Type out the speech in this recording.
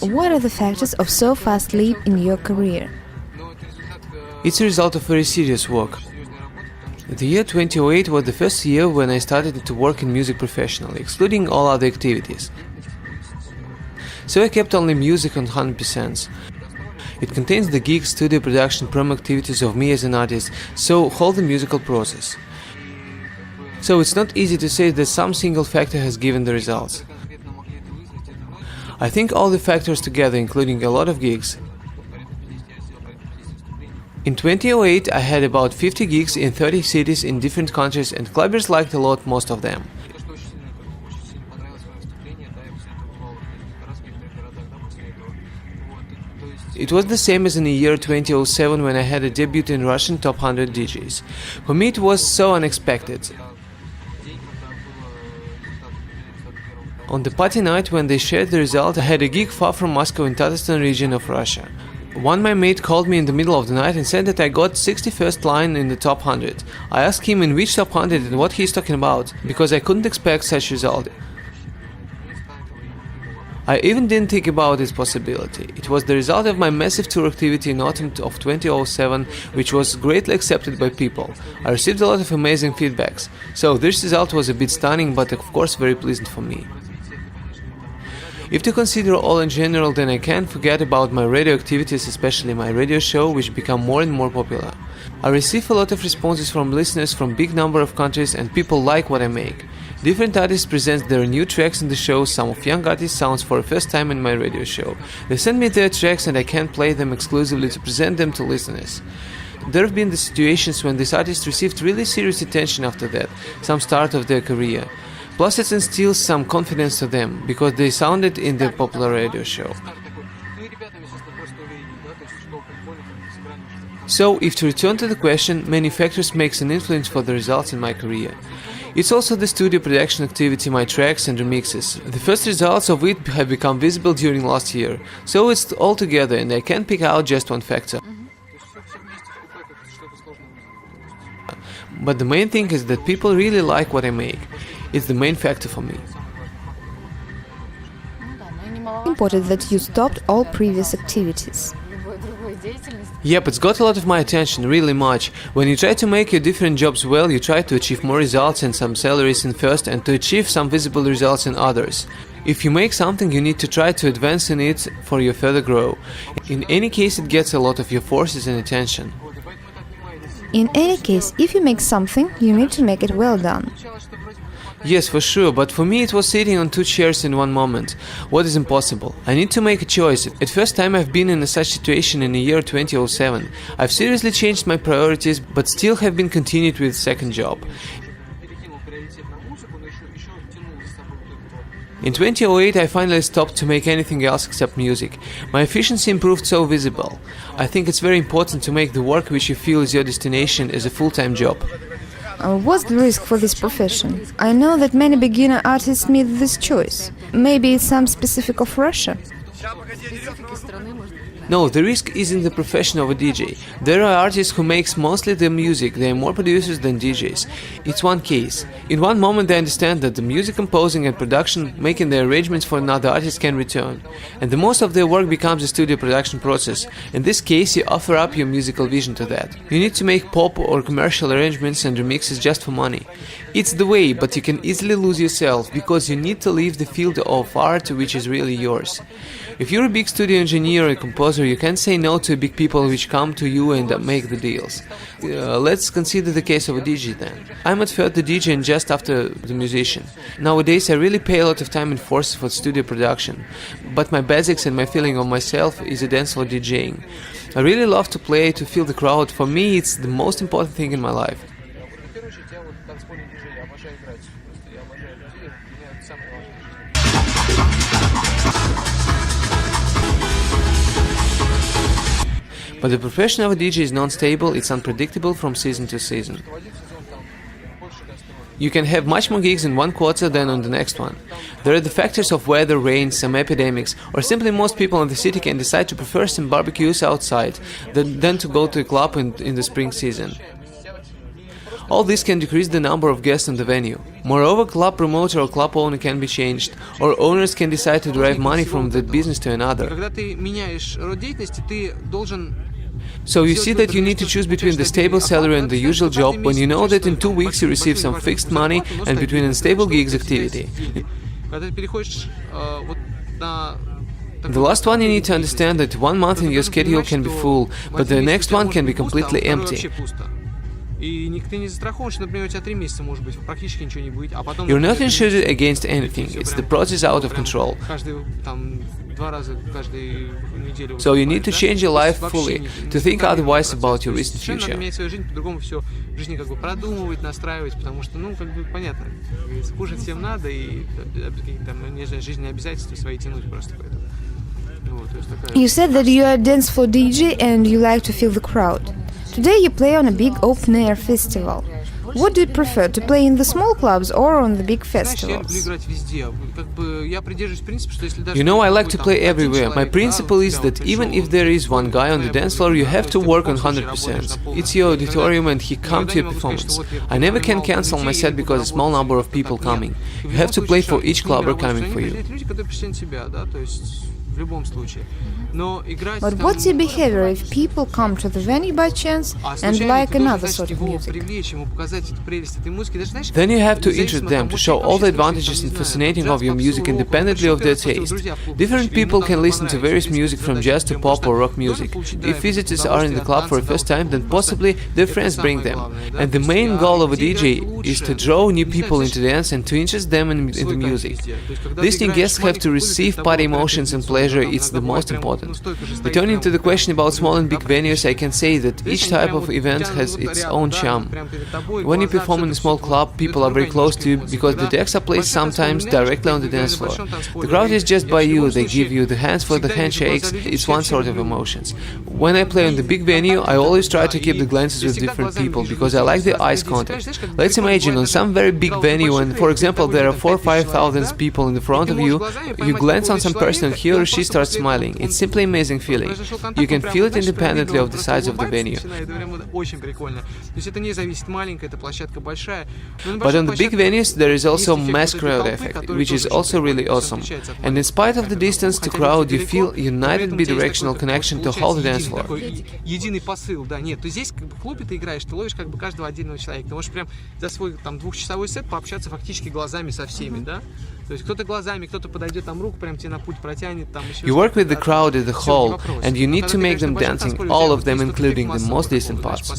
What are the factors of so fast leap in your career? It's a result of very serious work. The year 2008 was the first year when I started to work in music professionally, excluding all other activities. So I kept only music on 100%. It contains the gigs, studio production, promo activities of me as an artist, so whole the musical process. So it's not easy to say that some single factor has given the results. I think all the factors together, including a lot of gigs. In 2008 I had about 50 gigs in 30 cities in different countries, and clubbers liked a lot most of them. It was the same as in the year 2007 when I had a debut in Russian top 100 DJs. For me it was so unexpected. On the party night when they shared the result, I had a gig far from Moscow in Tatarstan region of Russia. My mate called me in the middle of the night and said that I got 61st line in the top 100. I asked him in which top 100 and what he's talking about, because I couldn't expect such result. I even didn't think about this possibility. It was the result of my massive tour activity in autumn of 2007, which was greatly accepted by people. I received a lot of amazing feedbacks, so this result was a bit stunning, but of course very pleasant for me. If to consider all in general, then I can't forget about my radio activities, especially my radio show, which become more and more popular. I receive a lot of responses from listeners from big number of countries, and people like what I make. Different artists present their new tracks in the show. Some of young artists sounds for the first time in my radio show. They send me their tracks and I can play them exclusively to present them to listeners. There have been the situations when these artists received really serious attention after that, some start of their career. Plus it instills some confidence to them, because they sounded in the popular radio show. So, if to return to the question, many factors makes an influence for the results in my career. It's also the studio production activity, my tracks and remixes. The first results of it have become visible during last year. So it's all together and I can't pick out just one factor. But the main thing is that people really like what I make. It's the main factor for me. Important that you stopped all previous activities. Yep, it's got a lot of my attention, really much. When you try to make your different jobs well, you try to achieve more results and some salaries in first, and to achieve some visible results in others. If you make something, you need to try to advance in it for your further grow. In any case, it gets a lot of your forces and attention. In any case, if you make something, you need to make it well done. Yes, for sure, but for me it was sitting on two chairs in one moment. What is impossible? I need to make a choice. At first time I've been in such situation in the year 2007. I've seriously changed my priorities, but still have been continued with second job. In 2008 I finally stopped to make anything else except music. My efficiency improved so visible. I think it's very important to make the work which you feel is your destination as a full-time job. What's the risk for this profession? I know that many beginner artists make this choice. Maybe it's some specific of Russia? No, the risk is in the profession of a DJ. There are artists who make mostly the music, they are more producers than DJs. It's one case. In one moment they understand that the music composing and production, making the arrangements for another artist can return. And the most of their work becomes a studio production process. In this case you offer up your musical vision to that. You need to make pop or commercial arrangements and remixes just for money. It's the way, but you can easily lose yourself, because you need to leave the field of art which is really yours. If you're a big studio engineer or composer, you can't say no to big people which come to you and make the deals. Let's consider the case of a DJ then. I'm at first the DJ and just after the musician. Nowadays I really pay a lot of time and force for studio production, but my basics and my feeling of myself is a dancehall DJing. I really love to play, to feel the crowd. For me it's the most important thing in my life. But the profession of a DJ is non-stable, it's unpredictable from season to season. You can have much more gigs in one quarter than on the next one. There are the factors of weather, rain, some epidemics, or simply most people in the city can decide to prefer some barbecues outside than to go to a club in the spring season. All this can decrease the number of guests in the venue. Moreover, club promoter or club owner can be changed, or owners can decide to derive money from that business to another. So you see that you need to choose between the stable salary and the usual job when you know that in 2 weeks you receive some fixed money, and between unstable gigs activity. The last one, you need to understand that 1 month in your schedule can be full, but the next one can be completely empty. You're not insured against anything, it's the process out of control. So you need to change your life fully, to think otherwise about your recent future. You said that you are a dance floor DJ and you like to feel the crowd. Today you play on a big open-air festival. What do you prefer, to play in the small clubs or on the big festivals? You know, I like to play everywhere. My principle is that even if there is one guy on the dance floor, you have to work on 100%. It's your auditorium and he comes to your performance. I never can cancel my set because a small number of people coming. You have to play for each clubber coming for you. But what's your behavior if people come to the venue by chance and like another sort of music? Then you have to interest them, to show all the advantages and fascinating of your music independently of their taste. Different people can listen to various music from jazz to pop or rock music. If visitors are in the club for the first time, then possibly their friends bring them. And the main goal of a DJ is to draw new people into dance and to interest them in the music. These new guests have to receive party emotions and pleasure, it's the most important. Returning to the question about small and big venues, I can say that each type of event has its own charm. When you perform in a small club, people are very close to you because the decks are placed sometimes directly on the dance floor. The crowd is just by you, they give you the hands for the handshakes, it's one sort of emotions. When I play on the big venue, I always try to keep the glances with different people because I like the eyes contact. Let's imagine on some very big venue when, for example, there are 4,000 or 5,000 people in the front of you, you glance on some person and he or she starts smiling. It's simply amazing feeling. You can feel it independently of the size of the venue. But on the big venues there is also mass crowd effect, which is also really awesome. And in spite of the distance to crowd, you feel united bidirectional connection to whole dance floor. You work with the crowd as a whole, and you need to make them dancing, all of them, including the most distant parts.